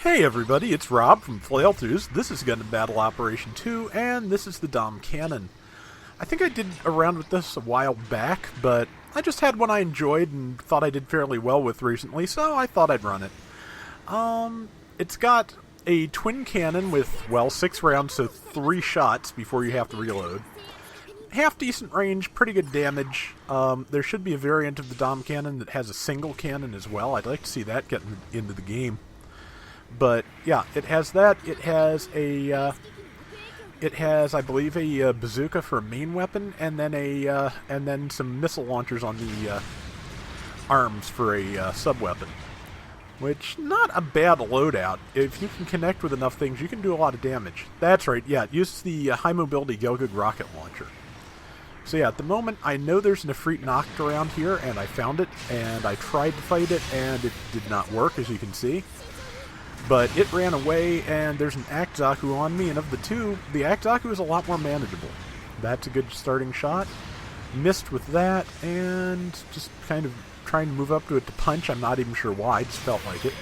Hey everybody, it's Rob from Flailthroughs. This is Gundam Battle Operation 2, and this is the Dom Cannon. I think I did around with this a while back, but I just had one I enjoyed and thought I did fairly well with recently, so I thought I'd run it. It's got a twin cannon with, well, 6 rounds, so 3 shots before you have to reload. Half decent range, pretty good damage. There should be a variant of the Dom Cannon that has a single cannon as well. I'd like to see that get into the game. But yeah, it has that. It has a, I believe, a bazooka for a main weapon, and then some missile launchers on the arms for a sub weapon. Which, not a bad loadout. If you can connect with enough things, you can do a lot of damage. That's right. Yeah, it uses the high mobility Gelgug rocket launcher. So yeah, at the moment, I know there's an Ifrit knocked around here, and I found it, and I tried to fight it, and it did not work, as you can see. But it ran away, and there's an Akzaku on me, and of the two, the Akzaku is a lot more manageable. That's a good starting shot. Missed with that, and just kind of trying to move up to it to punch. I'm not even sure why, just felt like it.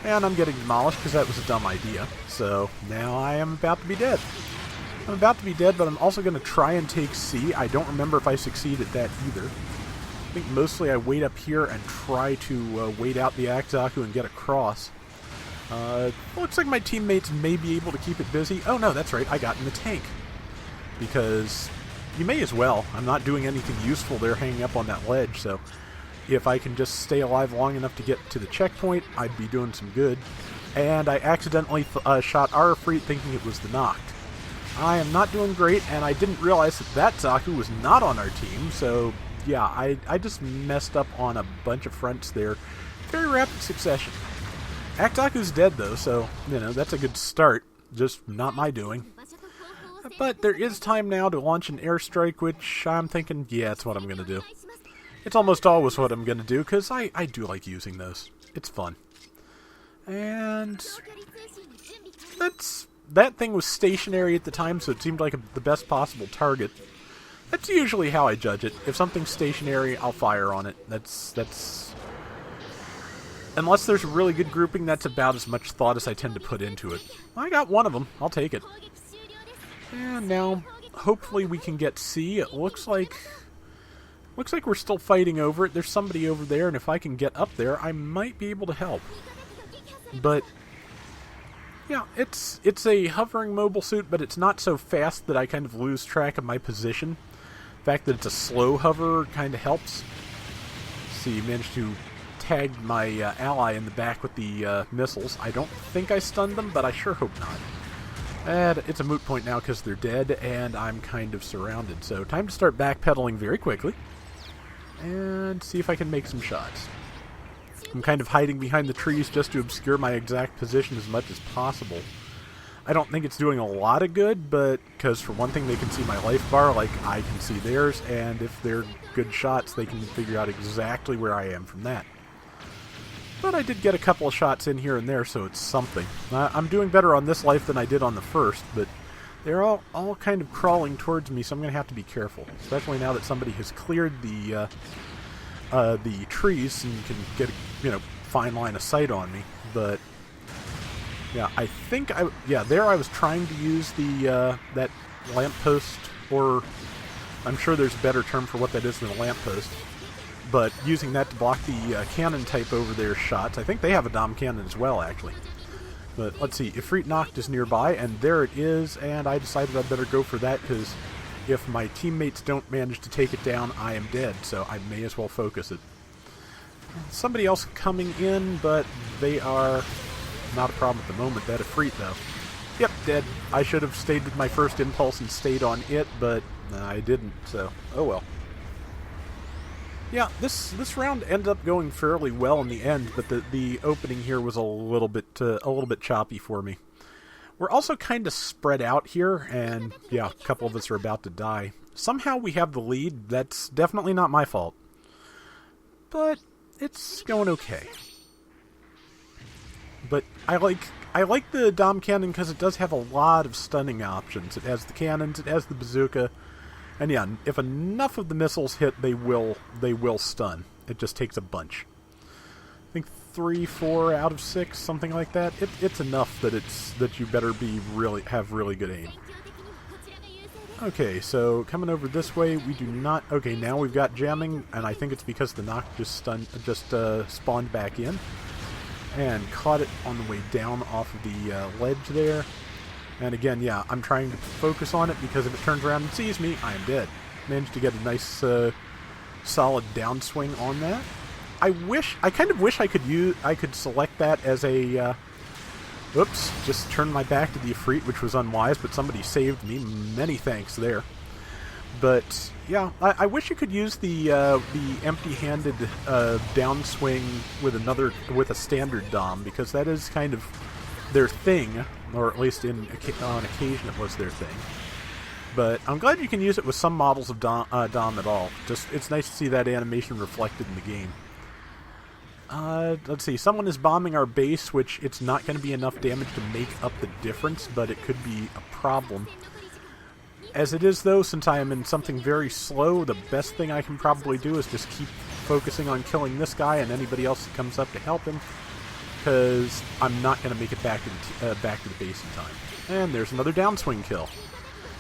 And I'm getting demolished because that was a dumb idea. So now I am about to be dead. I'm about to be dead, but I'm also going to try and take C. I don't remember if I succeed at that either. I think mostly I wait up here and try to wait out the Akzaku and get across. Looks like my teammates may be able to keep it busy. Oh no, that's right, I got in the tank. Because you may as well. I'm not doing anything useful there hanging up on that ledge, so if I can just stay alive long enough to get to the checkpoint, I'd be doing some good. And I accidentally shot our Ifrit thinking it was the knocked. I am not doing great, and I didn't realize that Zaku was not on our team, so yeah, I just messed up on a bunch of fronts there. Very rapid succession. Akzaku's dead, though, so, you know, that's a good start. Just not my doing. But there is time now to launch an airstrike, which I'm thinking, yeah, that's what I'm going to do. It's almost always what I'm going to do, because I do like using those. It's fun. And that thing was stationary at the time, so it seemed like the best possible target. That's usually how I judge it. If something's stationary, I'll fire on it. That's unless there's a really good grouping, that's about as much thought as I tend to put into it. I got one of them. I'll take it. And now, hopefully we can get C. It looks like we're still fighting over it. There's somebody over there, and if I can get up there, I might be able to help. But yeah, it's a hovering mobile suit, but it's not so fast that I kind of lose track of my position. The fact that it's a slow hover kind of helps. See, managed to tagged my ally in the back with the missiles. I don't think I stunned them, but I sure hope not. And it's a moot point now because they're dead, and I'm kind of surrounded. So time to start backpedaling very quickly and see if I can make some shots. I'm kind of hiding behind the trees just to obscure my exact position as much as possible. I don't think it's doing a lot of good, but because for one thing they can see my life bar like I can see theirs, and if they're good shots they can figure out exactly where I am from that. But I did get a couple of shots in here and there, so it's something. I'm doing better on this life than I did on the first, but they're all kind of crawling towards me, so I'm going to have to be careful. Especially now that somebody has cleared the trees and can get a fine line of sight on me. But yeah, I think there I was trying to use the that lamppost, or I'm sure there's a better term for what that is than a lamppost. But using that to block the cannon type over their shots. I think they have a Dom cannon as well, actually. But let's see, Ifrit knocked is nearby, and there it is, and I decided I'd better go for that, because if my teammates don't manage to take it down, I am dead, so I may as well focus it. Somebody else coming in, but they are not a problem at the moment. That Ifrit, though. Yep, dead. I should have stayed with my first impulse and stayed on it, but I didn't, so oh well. Yeah, this round ended up going fairly well in the end, but the opening here was a little bit choppy for me. We're also kind of spread out here, and yeah, a couple of us are about to die. Somehow we have the lead. That's definitely not my fault, but it's going okay. But I like the Dom cannon because it does have a lot of stunning options. It has the cannons, it has the bazooka. And yeah, if enough of the missiles hit, they will stun. It just takes a bunch. I think 3, 4 out of 6, something like that. It's enough that you better have really good aim. Okay, so coming over this way, we do not... Okay, now we've got jamming, and I think it's because the knock just spawned back in. And caught it on the way down off of the ledge there. And again, yeah, I'm trying to focus on it because if it turns around and sees me, I am dead. Managed to get a nice, solid downswing on that. I kind of wish I could select that as a, oops, just turned my back to the Ifrit, which was unwise, but somebody saved me. Many thanks there. But, yeah, I wish you could use the empty-handed, downswing with a standard Dom, because that is kind of their thing, or at least on occasion it was their thing. But I'm glad you can use it with some models of Dom at all. It's nice to see that animation reflected in the game. Let's see, someone is bombing our base, which it's not going to be enough damage to make up the difference, but it could be a problem. As it is, though, since I am in something very slow, the best thing I can probably do is just keep focusing on killing this guy and anybody else that comes up to help him, because I'm not going to make it back to the base in time. And there's another downswing kill.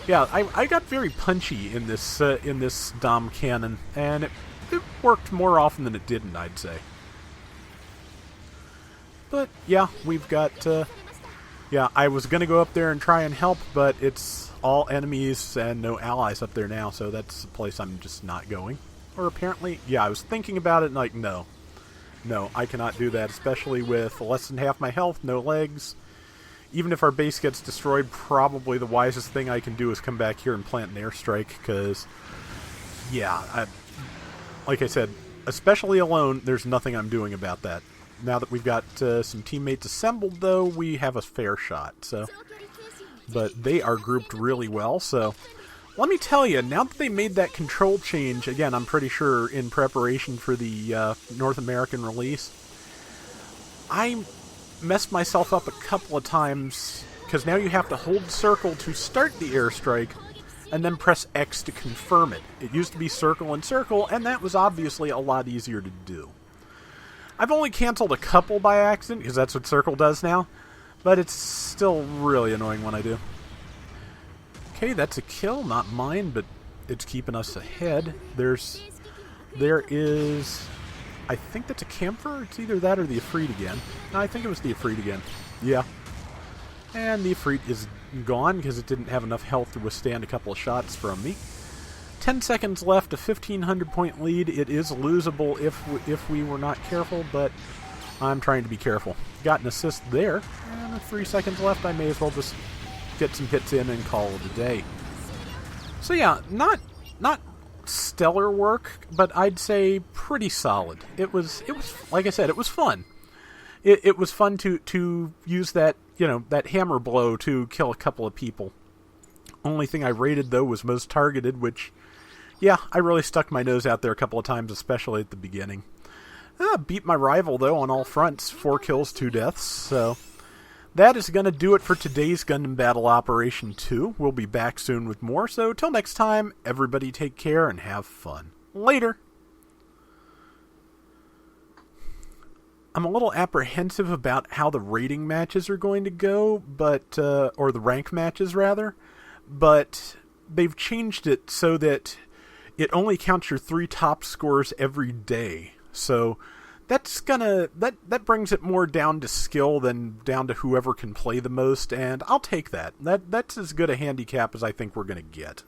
Yeah, I got very punchy in this Dom cannon, and it worked more often than it didn't, I'd say. But, yeah, we've got, yeah, I was going to go up there and try and help, but it's all enemies and no allies up there now, so that's a place I'm just not going. Or apparently, yeah, I was thinking about it and like, no. No, I cannot do that, especially with less than half my health, no legs. Even if our base gets destroyed, probably the wisest thing I can do is come back here and plant an airstrike, because, yeah, like I said, especially alone, there's nothing I'm doing about that. Now that we've got some teammates assembled, though, we have a fair shot. So, but they are grouped really well, so let me tell you, now that they made that control change, again, I'm pretty sure in preparation for the North American release, I messed myself up a couple of times, because now you have to hold circle to start the airstrike, and then press X to confirm it. It used to be circle and circle, and that was obviously a lot easier to do. I've only canceled a couple by accident, because that's what circle does now, but it's still really annoying when I do. Okay, that's a kill, not mine, but it's keeping us ahead. There is, I think that's a camper. It's either that or the Ifrit again. No, I think it was the Ifrit again. Yeah. And the Ifrit is gone because it didn't have enough health to withstand a couple of shots from me. 10 seconds left, a 1,500 point lead. It is losable if we were not careful, but I'm trying to be careful. Got an assist there, and with 3 seconds left, I may as well just get some hits in and call it a day. So yeah, not stellar work, but I'd say pretty solid. It was like I said, it was fun. It was fun to use that, that hammer blow to kill a couple of people. Only thing I rated, though, was most targeted, which, yeah, I really stuck my nose out there a couple of times, especially at the beginning. Beat my rival, though, on all fronts. 4 kills, 2 deaths, so that is going to do it for today's Gundam Battle Operation 2. We'll be back soon with more, so till next time, everybody take care and have fun. Later! I'm a little apprehensive about how the rating matches are going to go, but, or the rank matches, rather. But they've changed it so that it only counts your 3 top scores every day. So that's that brings it more down to skill than down to whoever can play the most, and I'll take that. That's as good a handicap as I think we're going to get.